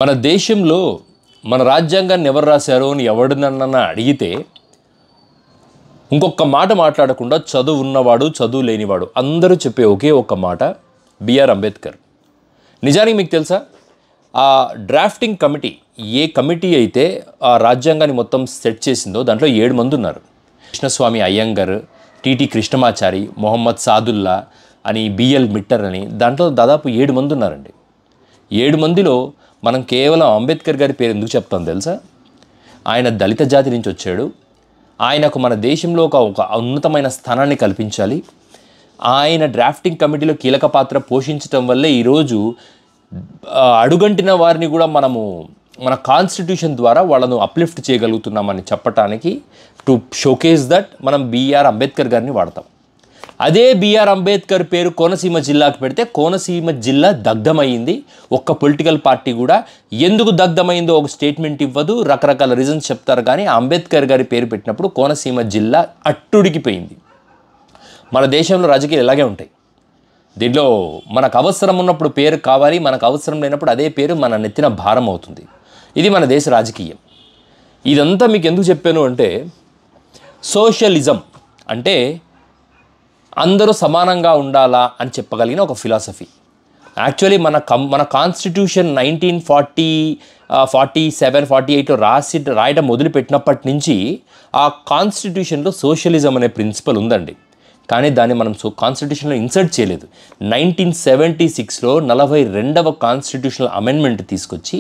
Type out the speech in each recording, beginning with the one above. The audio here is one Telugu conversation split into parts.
మన దేశంలో మన రాజ్యాంగాన్ని ఎవరు రాశారో అని ఎవరినన్నా అడిగితే ఇంకొక మాట మాట్లాడకుండా చదువు ఉన్నవాడు చదువు లేనివాడు అందరూ చెప్పే ఒకే ఒక్క మాట బిఆర్ అంబేద్కర్. నిజానికి మీకు తెలుసా, ఆ డ్రాఫ్టింగ్ కమిటీ ఏ కమిటీ అయితే ఆ రాజ్యాంగాన్ని మొత్తం సెట్ చేసిందో దాంట్లో 7 మంది ఉన్నారు. కృష్ణస్వామి అయ్యంగర్, టిటి కృష్ణమాచారి, మొహమ్మద్ సాదుల్లా అని, బిఎల్ మిట్టర్ అని, దాంట్లో దాదాపు 7 మంది ఉన్నారండి. 7 మందిలో మనం కేవలం అంబేద్కర్ గారి పేరు ఎందుకు చెప్తాం తెలుసా? ఆయన దళిత జాతి నుంచి వచ్చాడు. ఆయనకు మన దేశంలో ఒక ఉన్నతమైన స్థానాన్ని కల్పించాలి. ఆయన డ్రాఫ్టింగ్ కమిటీలో కీలక పాత్ర పోషించడం వల్లే ఈరోజు అడుగంటిన వారిని కూడా మనము మన కాన్స్టిట్యూషన్ ద్వారా వాళ్ళను అప్లిఫ్ట్ చేయగలుగుతున్నామని చెప్పటానికి, టు షోకేస్ దట్ మనం బిఆర్ అంబేద్కర్ గారిని వాడతాం. అదే బిఆర్ అంబేద్కర్ పేరు కోనసీమ జిల్లాకు పెడితే కోనసీమ జిల్లా దగ్ధమైంది. ఒక్క పొలిటికల్ పార్టీ కూడా ఎందుకు దగ్ధమైందో ఒక స్టేట్మెంట్ ఇవ్వదు, రకరకాల రీజన్స్ చెప్తారు. కానీ అంబేద్కర్ గారి పేరు పెట్టినప్పుడు కోనసీమ జిల్లా అట్టుడికిపోయింది. మన దేశంలో రాజకీయాలు ఇలాగే ఉంటాయి. దీంట్లో మనకు అవసరం ఉన్నప్పుడు పేరు కావాలి, మనకు అవసరం లేనప్పుడు అదే పేరు మన నెత్తిన భారం అవుతుంది. ఇది మన దేశ రాజకీయం. ఇదంతా మీకు ఎందుకు చెప్పాను అంటే, సోషలిజం అంటే అందరూ సమానంగా ఉండాలా అని చెప్పగలిగిన ఒక ఫిలాసఫీ. యాక్చువల్లీ మన కాన్స్టిట్యూషన్ 1947-48లో రాయడం మొదలుపెట్టినప్పటి నుంచి ఆ కాన్స్టిట్యూషన్లో సోషలిజం అనే ప్రిన్సిపల్ ఉందండి. కానీ దాన్ని మనం కాన్స్టిట్యూషన్లో ఇన్సర్ట్ చేయలేదు. 1976లో 42వ కాన్స్టిట్యూషనల్ అమెండ్మెంట్ తీసుకొచ్చి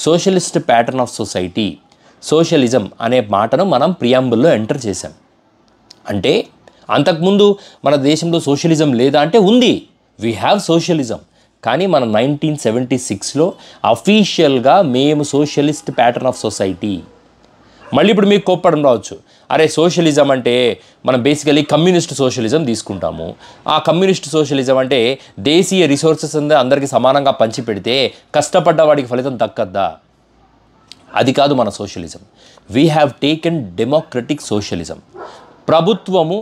socialist pattern of society, socialism అనే మాటను మనం ప్రియాంబుల్లో ఎంటర్ చేశాం. అంటే అంతకుముందు మన దేశంలో సోషలిజం లేదా అంటే ఉంది, వీ హ్యావ్ సోషలిజం. కానీ మనం 1976లో అఫీషియల్గా మేము సోషలిస్ట్ ప్యాటర్న్ ఆఫ్ సొసైటీ. మళ్ళీ ఇప్పుడు మీకు కోప్పడం రావచ్చు, అరే సోషలిజం అంటే మనం బేసికలీ కమ్యూనిస్ట్ సోషలిజం తీసుకుంటాము. ఆ కమ్యూనిస్ట్ సోషలిజం అంటే దేశీయ రిసోర్సెస్ అందరికీ సమానంగా పంచిపెడితే కష్టపడ్డ వాడికి ఫలితం దక్కద్దా? అది కాదు మన socialism. We have taken democratic socialism. ప్రభుత్వము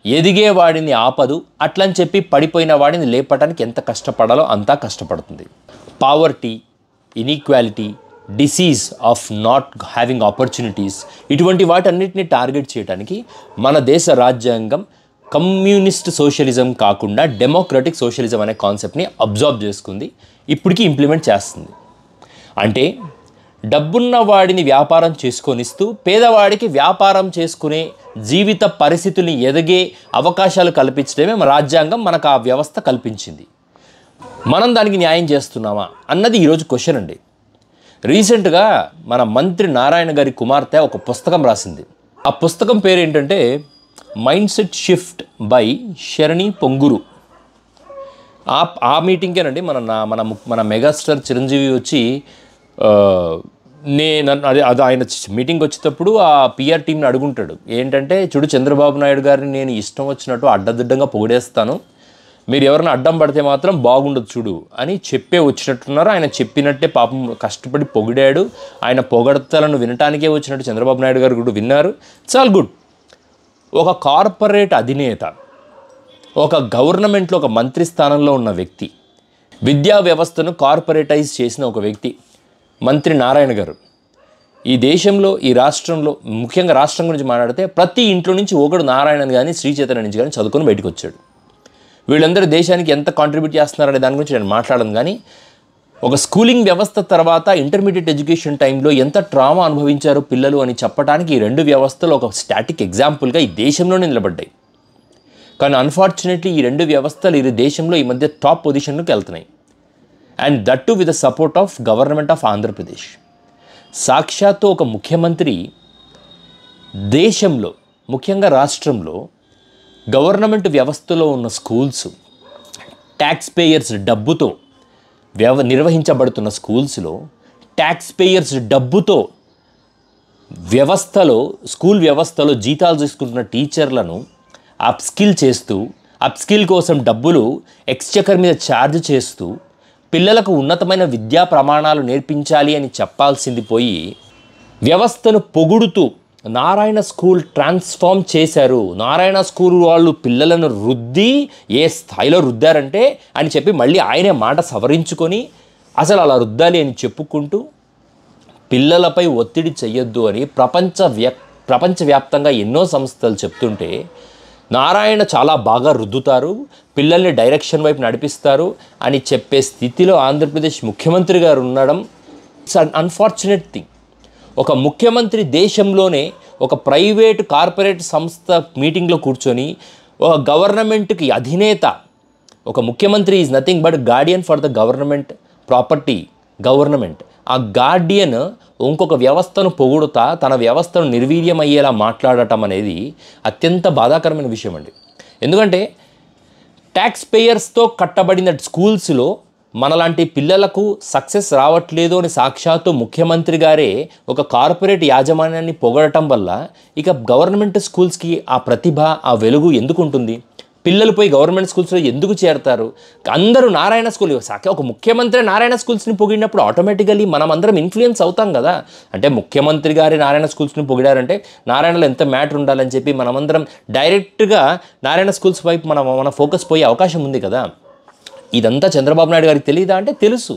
ఎదిగేవాడిని ఆపదు, అట్లని చెప్పి పడిపోయిన వాడిని లేపటానికి ఎంత కష్టపడాలో అంతా కష్టపడుతుంది. Poverty, inequality, disease of not having opportunities, ఇటువంటి వాటన్నిటిని టార్గెట్ చేయడానికి మన దేశ రాజ్యాంగం కమ్యూనిస్ట్ సోషలిజం కాకుండా డెమోక్రటిక్ సోషలిజం అనే కాన్సెప్ట్ని అబ్జర్వ్ చేసుకుంది, ఇప్పటికీ ఇంప్లిమెంట్ చేస్తుంది. అంటే డబ్బున్న వాడిని వ్యాపారం చేసుకొనిస్తూ పేదవాడికి వ్యాపారం చేసుకునే జీవిత పరిస్థితుల్ని ఎదిగే అవకాశాలు కల్పించడమే మన రాజ్యాంగం మనకు ఆ వ్యవస్థ కల్పించింది. మనం దానికి న్యాయం చేస్తున్నామా అన్నది ఈరోజు క్వశ్చన్ అండి. రీసెంట్గా మన మంత్రి నారాయణ గారి కుమార్తె ఒక పుస్తకం రాసింది. ఆ పుస్తకం పేరు ఏంటంటే mind set shift by Sharani పొంగురు. ఆ మీటింగ్కేనండి మన మెగాస్టార్ చిరంజీవి వచ్చి అది ఆయన మీటింగ్ వచ్చేటప్పుడు ఆ పిఆర్ టీంని అడుగుంటాడు ఏంటంటే, చూడు చంద్రబాబు నాయుడు గారిని నేను ఇష్టం వచ్చినట్టు అడ్డదిడ్డంగా పొగిడేస్తాను, మీరు ఎవరైనా అడ్డం పడితే మాత్రం బాగుండదు చూడు అని చెప్పే వచ్చినట్టున్నారు. ఆయన చెప్పినట్టే పాపం కష్టపడి పొగిడాడు. ఆయన పొగడతలను వినటానికే వచ్చినట్టు చంద్రబాబు నాయుడు గారు కూడా విన్నారు. చాలా గుడ్. ఒక కార్పొరేట్ అధినేత, ఒక గవర్నమెంట్లో ఒక మంత్రి స్థానంలో ఉన్న వ్యక్తి, విద్యా వ్యవస్థను కార్పొరేటైజ్ చేసిన ఒక వ్యక్తి మంత్రి నారాయణ గారు. ఈ దేశంలో, ఈ రాష్ట్రంలో, ముఖ్యంగా రాష్ట్రం గురించి మాట్లాడితే ప్రతి ఇంట్లో నుంచి ఒకడు నారాయణన్ కానీ శ్రీ చైతన్య నుంచి కానీ చదువుకొని బయటకు వచ్చాడు. వీళ్ళందరూ దేశానికి ఎంత కాంట్రిబ్యూట్ చేస్తున్నారనే దాని గురించి నేను మాట్లాడను. కానీ ఒక స్కూలింగ్ వ్యవస్థ తర్వాత ఇంటర్మీడియట్ ఎడ్యుకేషన్ టైంలో ఎంత ట్రామా అనుభవించారో పిల్లలు అని చెప్పడానికి ఈ 2 వ్యవస్థలు ఒక స్టాటిక్ ఎగ్జాంపుల్గా ఈ దేశంలోనే నిలబడ్డాయి. కానీ అన్ఫార్చునేట్లీ ఈ 2 వ్యవస్థలు ఈ దేశంలో ఈ మధ్య టాప్ పొజిషన్లోకి వెళ్తున్నాయి. And that to with the support of government of Andhra Pradesh. సాక్షాత్తు ఒక ముఖ్యమంత్రి దేశంలో, ముఖ్యంగా రాష్ట్రంలో గవర్నమెంట్ వ్యవస్థలో ఉన్న స్కూల్స్, ట్యాక్స్ పేయర్స్ డబ్బుతో నిర్వహించబడుతున్న స్కూల్స్లో ట్యాక్స్ పేయర్స్ డబ్బుతో స్కూల్ వ్యవస్థలో జీతాలు తీసుకుంటున్న టీచర్లను అప్స్కిల్ చేస్తూ, అప్స్కిల్ కోసం డబ్బులు ఎక్స్చెకర్ మీద ఛార్జ్ చేస్తూ పిల్లలకు ఉన్నతమైన విద్యా ప్రమాణాలు నేర్పించాలి అని చెప్పాల్సింది పోయి వ్యవస్థను పొగుడుతూ నారాయణ స్కూల్ ట్రాన్స్ఫార్మ్ చేశారు. నారాయణ స్కూల్ వాళ్ళు పిల్లలను రుద్ది ఏ స్థాయిలో రుద్దారంటే అని చెప్పి మళ్ళీ ఆయనే మాట సవరించుకొని అసలు అలా రుద్దాలి అని చెప్పుకుంటూ పిల్లలపై ఒత్తిడి చెయ్యొద్దు అని ప్రపంచవ్యాప్తంగా ఎన్నో సంస్థలు చెప్తుంటే నారాయణ చాలా బాగా రుద్దుతారు, పిల్లల్ని డైరెక్షన్ వైపు నడిపిస్తారు అని చెప్పే స్థితిలో ఆంధ్రప్రదేశ్ ముఖ్యమంత్రి గారు ఉండడం ఇట్స్ అన్ అన్ఫార్చునేట్ థింగ్. ఒక ముఖ్యమంత్రి దేశంలోనే ఒక ప్రైవేటు కార్పొరేట్ సంస్థ మీటింగ్లో కూర్చొని ఒక గవర్నమెంట్కి అధినేత, ఒక ముఖ్యమంత్రి is nothing but Guardian for the government property government. ఆ గార్డియన్ ఇంకొక వ్యవస్థను పొగుడుతా తన వ్యవస్థను నిర్వీర్యం అయ్యేలా మాట్లాడటం అనేది అత్యంత బాధాకరమైన విషయం అండి. ఎందుకంటే ట్యాక్స్ పేయర్స్తో కట్టబడిన స్కూల్స్లో మనలాంటి పిల్లలకు సక్సెస్ రావట్లేదు అని సాక్షాత్తు ముఖ్యమంత్రి గారే ఒక కార్పొరేట్ యాజమాన్యాన్ని పొగడటం వల్ల ఇక గవర్నమెంట్ స్కూల్స్కి ఆ ప్రతిభ, ఆ వెలుగు ఎందుకు ఉంటుంది? పిల్లలు పోయి గవర్నమెంట్ స్కూల్స్లో ఎందుకు చేరతారు? అందరూ నారాయణ స్కూల్, ఒక ముఖ్యమంత్రి నారాయణ స్కూల్స్ని పొగిడినప్పుడు ఆటోమేటికలీ మనం అందరం ఇన్ఫ్లుయెన్స్ అవుతాం కదా. అంటే ముఖ్యమంత్రి గారి నారాయణ స్కూల్స్ని పొగిడారంటే నారాయణలో ఎంత మ్యాటర్ ఉండాలని చెప్పి మనమందరం డైరెక్ట్గా నారాయణ స్కూల్స్ వైపు మన ఫోకస్ పోయే అవకాశం ఉంది కదా. ఇదంతా చంద్రబాబు నాయుడు గారికి తెలియదా అంటే తెలుసు.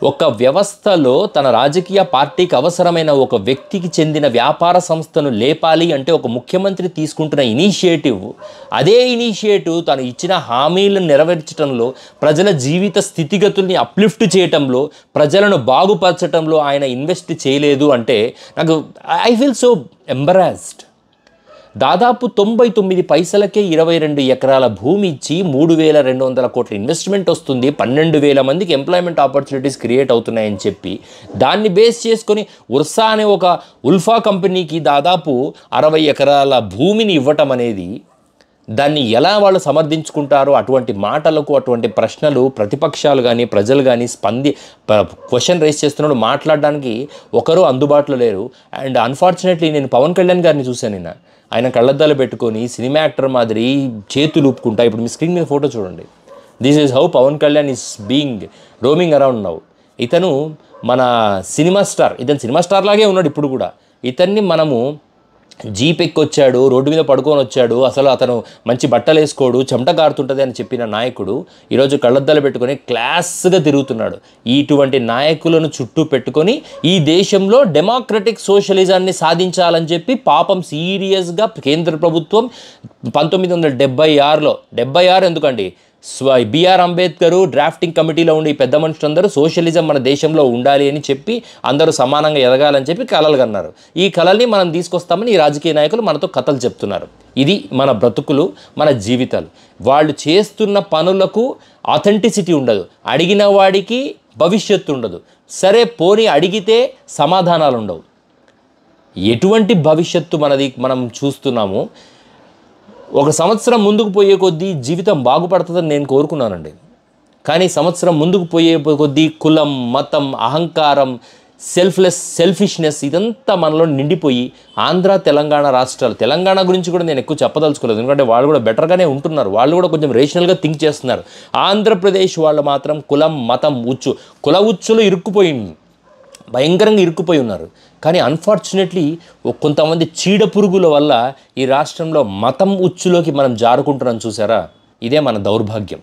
ఒక వ్యవస్థలో తన రాజకీయ పార్టీకి అవసరమైన ఒక వ్యక్తికి చెందిన వ్యాపార సంస్థను లేపాలి అంటే ఒక ముఖ్యమంత్రి తీసుకుంటున్న ఇనిషియేటివ్, అదే ఇనిషియేటివ్ తను ఇచ్చిన హామీలను నెరవేర్చడంలో, ప్రజల జీవిత స్థితిగతుల్ని అప్లిఫ్ట్ చేయటంలో, ప్రజలను బాగుపరచడంలో ఆయన ఇన్వెస్ట్ చేయలేదు అంటే నాకు ఐ ఫీల్ సో ఎంబరాస్డ్. దాదాపు 99 పైసలకే 22 ఎకరాల భూమి ఇచ్చి 3,200 కోట్ల ఇన్వెస్ట్మెంట్ వస్తుంది, 12,000 మందికి ఎంప్లాయ్మెంట్ ఆపర్చునిటీస్ క్రియేట్ అవుతున్నాయని చెప్పి దాన్ని బేస్ చేసుకొని ఉర్సా అనే ఒక ఉల్ఫా కంపెనీకి దాదాపు 60 ఎకరాల భూమిని ఇవ్వటం అనేది, దాన్ని ఎలా వాళ్ళు సమర్థించుకుంటారో అటువంటి మాటలకు, అటువంటి ప్రశ్నలు ప్రతిపక్షాలు కానీ ప్రజలు కానీ క్వశ్చన్ రేస్ చేస్తున్నాడు మాట్లాడడానికి ఒకరు అందుబాటులో లేరు. అండ్ అన్ఫార్చునేట్లీ నేను పవన్ కళ్యాణ్ గారిని చూశాను నిన్న. ఆయన కళ్ళద్దాలు పెట్టుకొని సినిమా యాక్టర్ మాదిరి చేతులు ఊపుకుంటా, ఇప్పుడు మీ స్క్రీన్ మీద ఫోటో చూడండి. This is how Pawan Kalyan is being roaming around now. ఇతను మన సినిమా స్టార్, ఇతను సినిమా స్టార్ లాగే ఉన్నాడు ఇప్పుడు కూడా. ఇతన్ని మనము జీప్ ఎక్కొచ్చాడు, రోడ్డు మీద పడుకొని వచ్చాడు, అసలు అతను మంచి బట్టలు వేసుకోడు, చెమట కారుతుంటుంది అని చెప్పిన నాయకుడు ఈరోజు కళ్ళద్దాలు పెట్టుకొని క్లాస్గా తిరుగుతున్నాడు. ఇటువంటి నాయకులను చుట్టూ పెట్టుకొని ఈ దేశంలో డెమోక్రటిక్ సోషలిజాన్ని సాధించాలని చెప్పి పాపం సీరియస్గా కేంద్ర ప్రభుత్వం 1976లో 76 ఎందుకండి, బిఆర్ అంబేద్కర్ డ్రాఫ్టింగ్ కమిటీలో ఉండి పెద్ద మనుషులందరూ సోషలిజం మన దేశంలో ఉండాలి అని చెప్పి అందరూ సమానంగా ఎదగాలని చెప్పి కలలు కన్నారు. ఈ కళల్ని మనం తీసుకొస్తామని ఈ రాజకీయ నాయకులు మనతో కథలు చెప్తున్నారు. ఇది మన బ్రతుకులు, మన జీవితాలు. వాళ్ళు చేస్తున్న పనులకు ఆథెంటిసిటీ ఉండదు, అడిగిన వాడికి భవిష్యత్తు ఉండదు. సరే పోనీ అడిగితే సమాధానాలు ఉండవు. ఎటువంటి భవిష్యత్తు మనం చూస్తున్నాము. ఒక సంవత్సరం ముందుకు పోయే కొద్దీ జీవితం బాగుపడుతుందని నేను కోరుకున్నానండి. కానీ సంవత్సరం ముందుకు పోయే కొద్దీ కులం, మతం, అహంకారం, సెల్ఫిష్నెస్ ఇదంతా మనలో నిండిపోయి ఆంధ్ర, తెలంగాణ రాష్ట్రాలు, తెలంగాణ గురించి కూడా నేను ఎక్కువ చెప్పదలుచుకోలేదు, ఎందుకంటే వాళ్ళు కూడా బెటర్గానే ఉంటున్నారు, వాళ్ళు కూడా కొంచెం రేషనల్గా థింక్ చేస్తున్నారు. ఆంధ్రప్రదేశ్ వాళ్ళు మాత్రం కులం, మతం, కుల ఉచ్చులో భయంకరంగా ఇరుక్కుపోయి ఉన్నారు. కానీ అన్ఫార్చునేట్లీ కొంతమంది చీడ పురుగుల వల్ల ఈ రాష్ట్రంలో మతం ఉచ్చులోకి మనం జారుకుంటున్నాం. చూసారా, ఇదే మన దౌర్భాగ్యం.